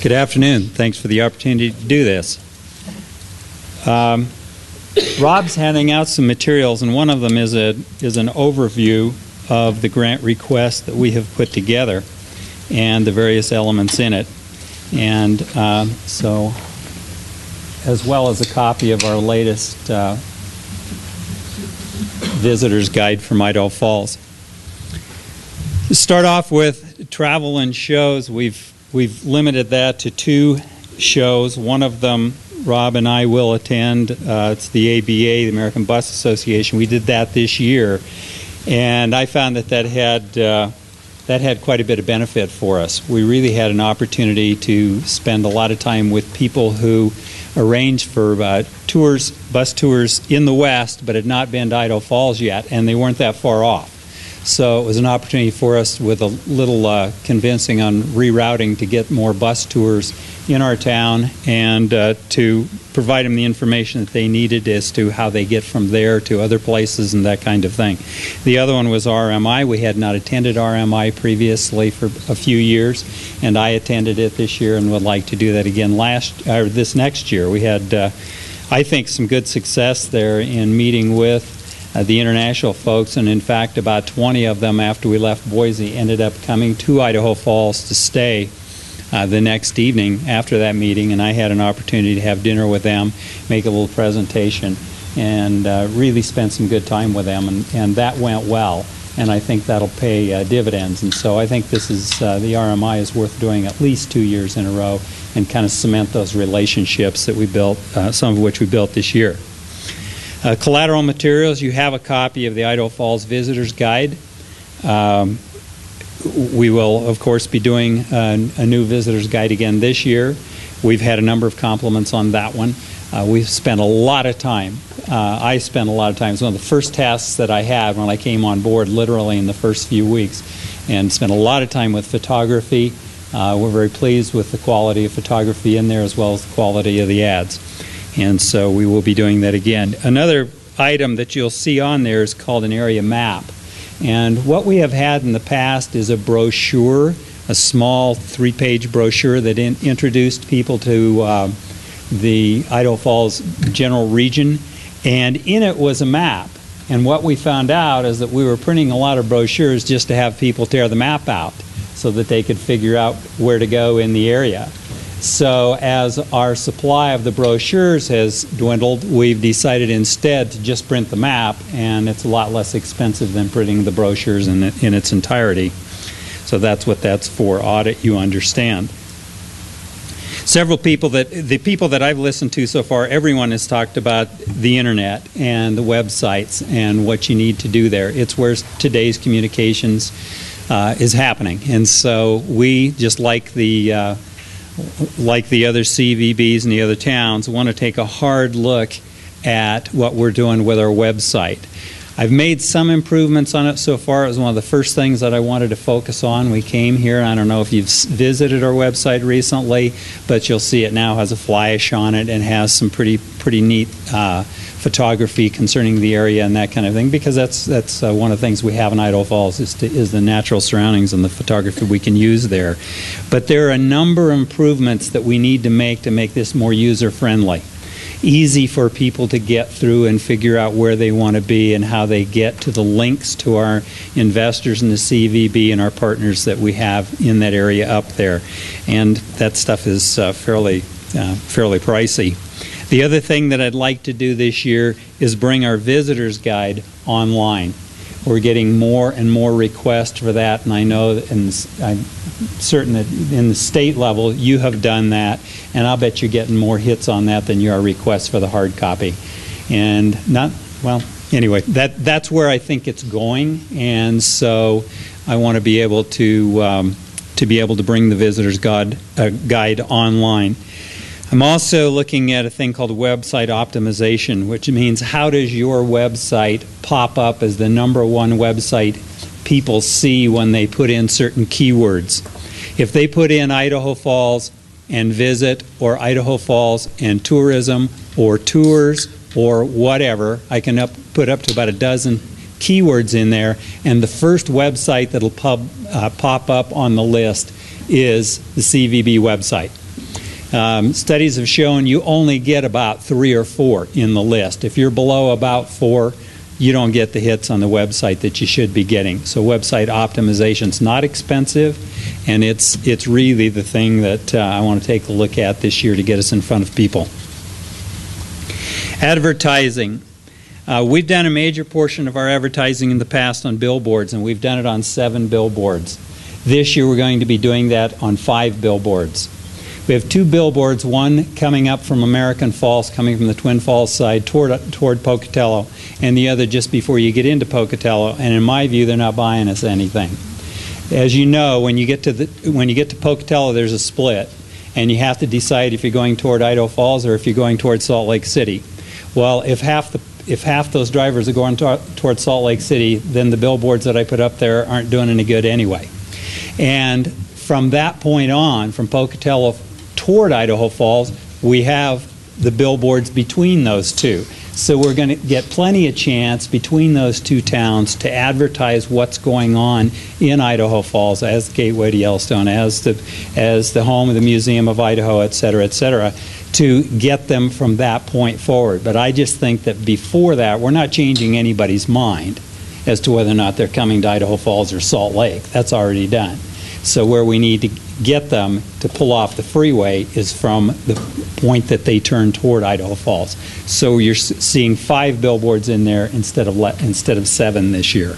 Good afternoon. Thanks for the opportunity to do this. Rob's handing out some materials, and one of them is an overview of the grant request that we have put together and the various elements in it. And so, as well as a copy of our latest visitor's guide from Idaho Falls. To start off with travel and shows, we've limited that to 2 shows. One of them Rob and I will attend. It's the ABA, the American Bus Association. We did that this year, and I found that had quite a bit of benefit for us. We really had an opportunity to spend a lot of time with people who arranged for bus tours in the West, but had not been to Idaho Falls yet, and they weren't that far off. So it was an opportunity for us, with a little convincing on rerouting, to get more bus tours in our town and to provide them the information that they needed as to how they get from there to other places and that kind of thing. The other one was RMI. We had not attended RMI previously for a few years, and I attended it this year and would like to do that again this next year. We had, I think, some good success there in meeting with the international folks, and in fact about 20 of them after we left Boise ended up coming to Idaho Falls to stay the next evening after that meeting, and I had an opportunity to have dinner with them, make a little presentation, and really spend some good time with them, and that went well, and I think that'll pay dividends. And so I think this is the RMI is worth doing at least 2 years in a row and kind of cement those relationships that we built, some of which we built this year. Collateral materials, you have a copy of the Idaho Falls Visitor's Guide. We will, of course, be doing a new Visitor's Guide again this year. We've had a number of compliments on that one. We've spent a lot of time. I spent a lot of time. It was one of the first tasks that I had when I came on board, literally in the first few weeks, and spent a lot of time with photography. We're very pleased with the quality of photography in there, as well as the quality of the ads. And so we will be doing that again. Another item that you'll see on there is called an area map. And what we have had in the past is a brochure, a small 3-page brochure that introduced people to the Idaho Falls general region. And in it was a map. And what we found out is that we were printing a lot of brochures just to have people tear the map out so that they could figure out where to go in the area. So as our supply of the brochures has dwindled, we've decided instead to just print the map, and it's a lot less expensive than printing the brochures in its entirety. So that's what that's for. Audit, you understand. The people that I've listened to so far, everyone has talked about the internet and the websites and what you need to do there. It's where today's communications is happening. And so we, just like the other CVBs and the other towns, want to take a hard look at what we're doing with our website. I've made some improvements on it so far. It was one of the first things that I wanted to focus on. We came here. I don't know if you've visited our website recently, but you'll see it now has a flash on it and has some pretty neat photography concerning the area and that kind of thing, because that's one of the things we have in Idaho Falls is the natural surroundings and the photography we can use there. But there are a number of improvements that we need to make this more user-friendly. Easy for people to get through and figure out where they want to be and how they get to the links to our investors in the CVB and our partners that we have in that area up there. And that stuff is fairly pricey. The other thing that I'd like to do this year is bring our visitor's guide online. We're getting more and more requests for that, and I know that I'm certain that in the state level you have done that, and I'll bet you're getting more hits on that than you are requests for the hard copy. And anyway, that's where I think it's going, and so I want to be able to bring the visitor's guide online. I'm also looking at a thing called website optimization, which means how does your website pop up as the #1 website people see when they put in certain keywords. If they put in Idaho Falls and visit, or Idaho Falls and tourism, or tours, or whatever, I can put up to about a dozen keywords in there, and the first website that'll pop up on the list is the CVB website. Studies have shown you only get about 3 or 4 in the list. If you're below about 4, you don't get the hits on the website that you should be getting. So website optimization is not expensive, and it's really the thing that I want to take a look at this year to get us in front of people. Advertising. We've done a major portion of our advertising in the past on billboards, and we've done it on 7 billboards. This year we're going to be doing that on 5 billboards. We have 2 billboards, one coming up from American Falls, coming from the Twin Falls side toward Pocatello, and the other just before you get into Pocatello, and in my view they're not buying us anything. As you know, when you get to Pocatello, there's a split, and you have to decide if you're going toward Idaho Falls or if you're going toward Salt Lake City. Well, if half those drivers are going toward Salt Lake City, then the billboards that I put up there aren't doing any good anyway. And from that point on, from Pocatello toward Idaho Falls, we have the billboards between those two. So we're going to get plenty of chance between those 2 towns to advertise what's going on in Idaho Falls as the gateway to Yellowstone, as the home of the Museum of Idaho, et cetera, to get them from that point forward. But I just think that before that, we're not changing anybody's mind as to whether or not they're coming to Idaho Falls or Salt Lake. That's already done. So where we need to get them to pull off the freeway is from the point that they turn toward Idaho Falls. So you're seeing 5 billboards in there instead of 7 this year.